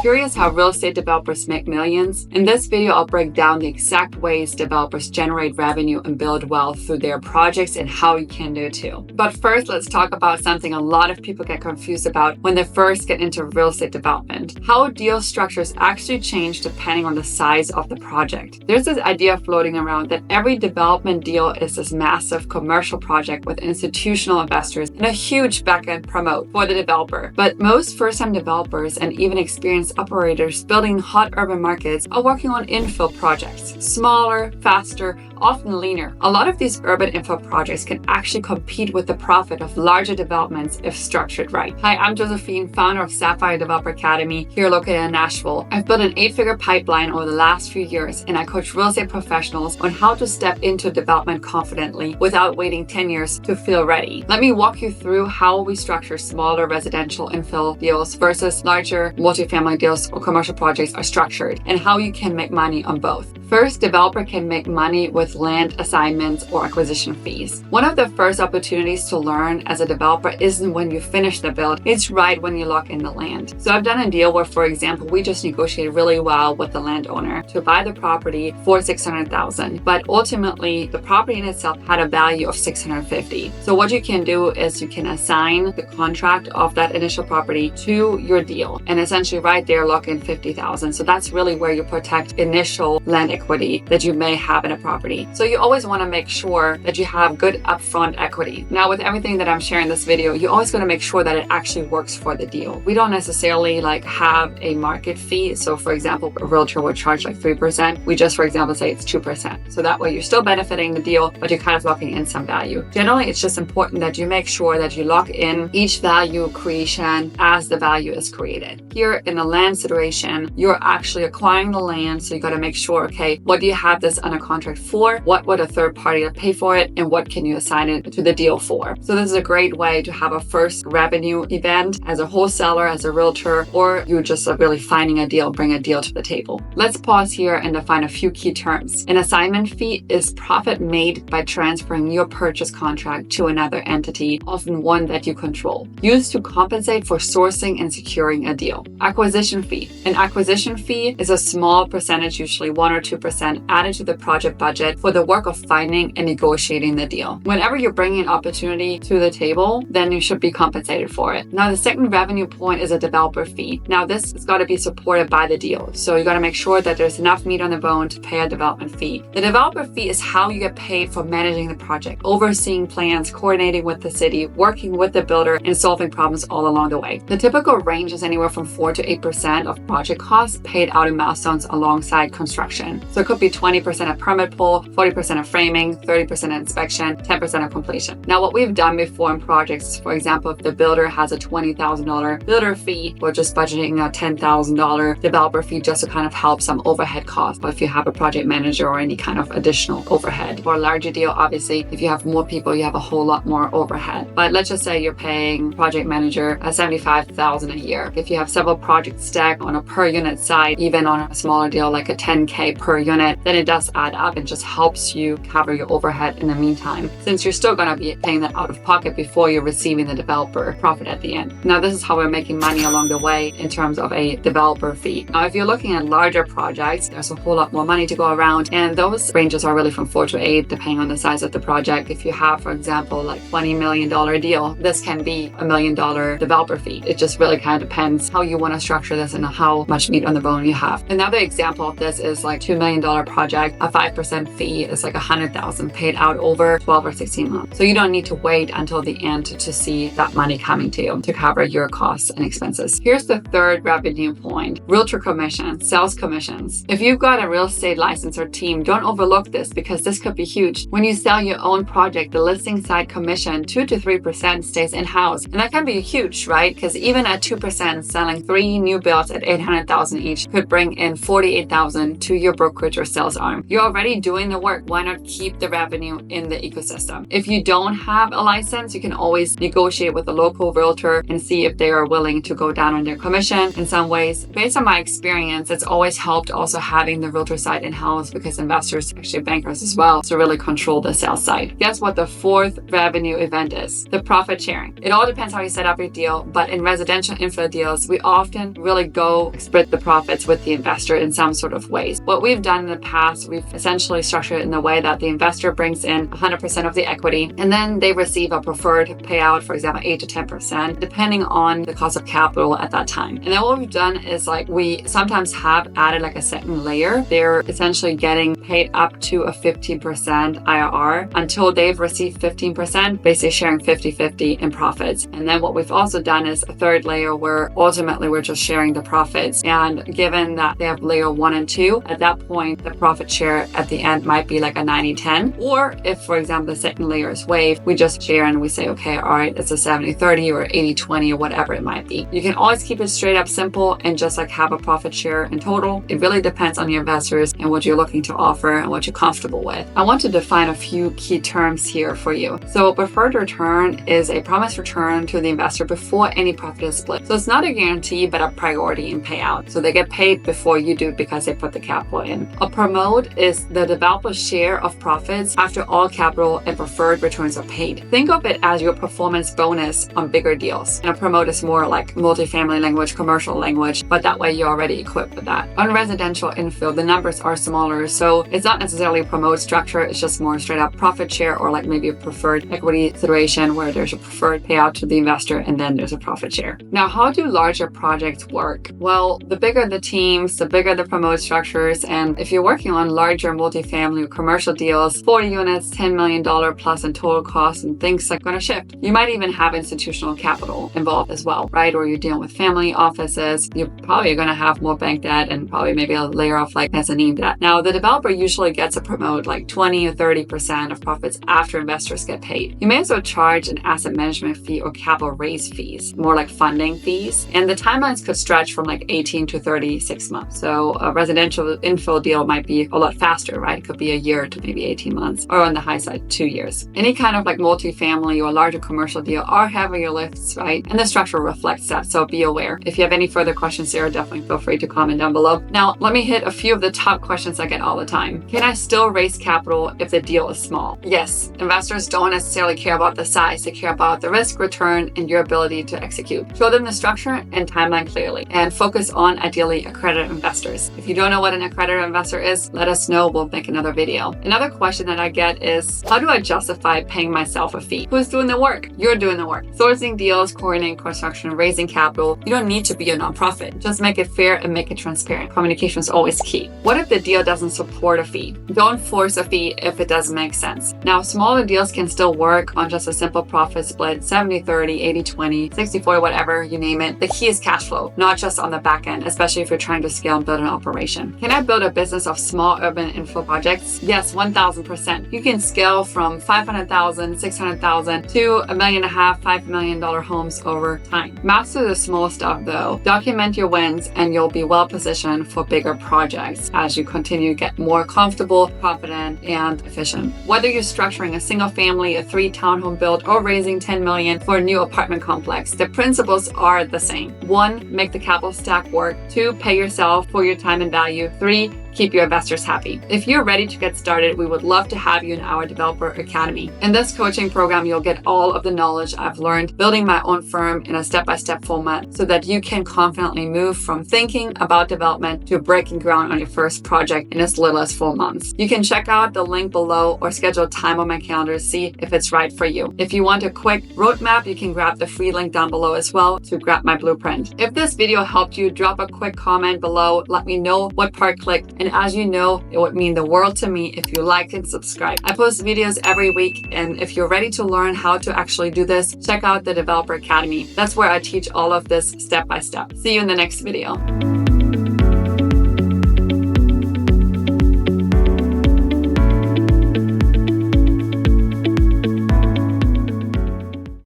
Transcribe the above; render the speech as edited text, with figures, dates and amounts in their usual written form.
Curious how real estate developers make millions? In this video, I'll break down the exact ways developers generate revenue and build wealth through their projects and how you can do it too. But first, let's talk about something a lot of people get confused about when they first get into real estate development. How deal structures actually change depending on the size of the project. There's this idea floating around that every development deal is this massive commercial project with institutional investors and a huge back-end promote for the developer. But most first-time developers and even experienced operators building hot urban markets are working on infill projects. Smaller, faster, often leaner. A lot of these urban infill projects can actually compete with the profit of larger developments if structured right. Hi, I'm Josephine, founder of Sapphire Developer Academy here located in Nashville. I've built an 8-figure pipeline over the last few years, and I coach real estate professionals on how to step into development confidently without waiting 10 years to feel ready. Let me walk you through how we structure smaller residential infill deals versus larger multifamily deals or commercial projects are structured, and how you can make money on both. First, developer can make money with land assignments or acquisition fees. One of the first opportunities to learn as a developer isn't when you finish the build, it's right when you lock in the land. So I've done a deal where, for example, we just negotiated really well with the landowner to buy the property for $600,000, but ultimately the property in itself had a value of $650,000. So what you can do is you can assign the contract of that initial property to your deal and essentially right there lock in $50,000. So that's really where you protect initial land equity that you may have in a property. So you always want to make sure that you have good upfront equity. Now, with everything that I'm sharing in this video, you're always going to make sure that it actually works for the deal. We don't necessarily have a market fee. So for example, a realtor would charge 3%. We just, for example, say it's 2%. So that way you're still benefiting the deal, but you're kind of locking in some value. Generally, it's just important that you make sure that you lock in each value creation as the value is created. Here in the land situation, you're actually acquiring the land. So you got to make sure, okay, what do you have this under contract for? What would a third party pay for it? And what can you assign it to the deal for? So this is a great way to have a first revenue event as a wholesaler, as a realtor, or you're just really finding a deal, bring a deal to the table. Let's pause here and define a few key terms. An assignment fee is profit made by transferring your purchase contract to another entity, often one that you control, used to compensate for sourcing and securing a deal. Acquisition fee. An acquisition fee is a small percentage, usually 1 or 2%, added to the project budget for the work of finding and negotiating the deal. Whenever you're bringing an opportunity to the table, then you should be compensated for it. Now, the second revenue point is a developer fee. Now, this has got to be supported by the deal. So you got to make sure that there's enough meat on the bone to pay a development fee. The developer fee is how you get paid for managing the project, overseeing plans, coordinating with the city, working with the builder, and solving problems all along the way. The typical range is anywhere from 4 to 8% of project costs paid out in milestones alongside construction. So it could be 20% of permit pull, 40% of framing, 30% inspection, 10% of completion. Now, what we've done before in projects, for example, if the builder has a $20,000 builder fee, we're just budgeting a $10,000 developer fee just to kind of help some overhead costs. But if you have a project manager or any kind of additional overhead. For a larger deal, obviously, if you have more people, you have a whole lot more overhead. But let's just say you're paying project manager $75,000 a year. If you have several projects stacked on a per unit side, even on a smaller deal like a 10K per unit, then it does add up and just helps you cover your overhead in the meantime, since you're still going to be paying that out of pocket before you're receiving the developer profit at the end. Now, this is how we're making money along the way in terms of a developer fee. Now, if you're looking at larger projects, there's a whole lot more money to go around, and those ranges are really from 4 to 8, depending on the size of the project. If you have, for example, $20 million deal, this can be $1 million developer fee. It just really kind of depends how you want to structure this and how much meat on the bone you have. Another example of this is $2 million project. A 5% fee is $100,000 paid out over 12 or 16 months. So you don't need to wait until the end to see that money coming to you to cover your costs and expenses. Here's the third revenue point: realtor commission, sales commissions. If you've got a real estate license or team, don't overlook this because this could be huge. When you sell your own project, the listing side commission 2 to 3% stays in-house, and that can be huge, right? Because even at 2%, selling 3 new builds at $800,000 each could bring in $48,000 to your brokerage brokerage or sales arm. You're already doing the work. Why not keep the revenue in the ecosystem? If you don't have a license, you can always negotiate with a local realtor and see if they are willing to go down on their commission in some ways. Based on my experience, it's always helped also having the realtor side in-house, because investors, actually bankers as well, to really control the sales side. Guess what the fourth revenue event is? The profit sharing. It all depends how you set up your deal, but in residential infill deals, we often really go split the profits with the investor in some sort of ways. What we've done in the past, we've essentially structured it in a way that the investor brings in 100% of the equity, and then they receive a preferred payout, for example, 8 to 10%, depending on the cost of capital at that time. And then what we've done is we sometimes have added a second layer. They're essentially getting paid up to a 15% IRR until they've received 15%, basically sharing 50-50 in profits. And then what we've also done is a third layer where ultimately we're just sharing the profits. And given that they have layer 1 and 2, at that point, the profit share at the end might be a 90-10. Or if, for example, the second layer is waived, we just share and we say, okay, all right, it's a 70-30 or 80-20 or whatever it might be. You can always keep it straight up simple and just have a profit share in total. It really depends on your investors and what you're looking to offer and what you're comfortable with. I want to define a few key terms here for you. So preferred return is a promised return to the investor before any profit is split. So it's not a guarantee, but a priority in payout. So they get paid before you do because they put the capital in. A promote is the developer's share of profits after all capital and preferred returns are paid. Think of it as your performance bonus on bigger deals. And a promote is more like multifamily language, commercial language, but that way you're already equipped with that. On residential infill, the numbers are smaller, so it's not necessarily a promote structure, it's just more straight up profit share, or maybe a preferred equity situation where there's a preferred payout to the investor and then there's a profit share. Now, how do larger projects work? Well, the bigger the teams, the bigger the promote structures, and if you're working on larger multifamily or commercial deals, 40 units, $10 million plus in total costs, and things are going to shift. You might even have institutional capital involved as well, right? Or you're dealing with family offices, you're probably going to have more bank debt and probably maybe a layer of mezzanine debt. Now, the developer usually gets a promote 20 or 30% of profits after investors get paid. You may as well charge an asset management fee or capital raise fees, more like funding fees. And the timelines could stretch from 18 to 36 months. So a residential infill deal might be a lot faster, right? It could be a year to maybe 18 months, or on the high side, 2 years. Any kind of multifamily or larger commercial deal are heavier lifts, right? And the structure reflects that. So be aware. If you have any further questions there, definitely feel free to comment down below. Now, let me hit a few of the top questions I get all the time. Can I still raise capital if the deal is small? Yes, investors don't necessarily care about the size. They care about the risk, return, and your ability to execute. Show them the structure and timeline clearly, and focus on ideally accredited investors. If you don't know what an accredited investor is, let us know. We'll make another video. Another question that I get is, how do I justify paying myself a fee? Who's doing the work? You're doing the work. Sourcing deals, coordinating construction, raising capital. You don't need to be a nonprofit. Just make it fair and make it transparent. Communication is always key. What if the deal doesn't support a fee? Don't force a fee if it doesn't make sense. Now, smaller deals can still work on just a simple profit split, 70-30, 80-20, 60-40, whatever, you name it. The key is cash flow, not just on the back end, especially if you're trying to scale and build an operation. Can I build a business of small urban infill projects? Yes, 1000%. You can scale from $500,000, $600,000 to $1.5 million, $5 million homes over time. Master the small stuff though. Document your wins and you'll be well positioned for bigger projects as you continue to get more comfortable, confident, and efficient. Whether you're structuring a single family, a 3 townhome build, or raising $10 million for a new apartment complex, the principles are the same. 1, make the capital stack work. 2, pay yourself for your time and value. 3, keep your investors happy. If you're ready to get started, we would love to have you in our Developer Academy. In this coaching program, you'll get all of the knowledge I've learned building my own firm in a step-by-step format so that you can confidently move from thinking about development to breaking ground on your first project in as little as 4 months. You can check out the link below or schedule time on my calendar to see if it's right for you. If you want a quick roadmap, you can grab the free link down below as well to grab my blueprint. If this video helped you, drop a quick comment below. Let me know what part clicked. And as you know, it would mean the world to me if you liked and subscribed. I post videos every week, and if you're ready to learn how to actually do this, check out the Developer Academy. That's where I teach all of this step by step. See you in the next video.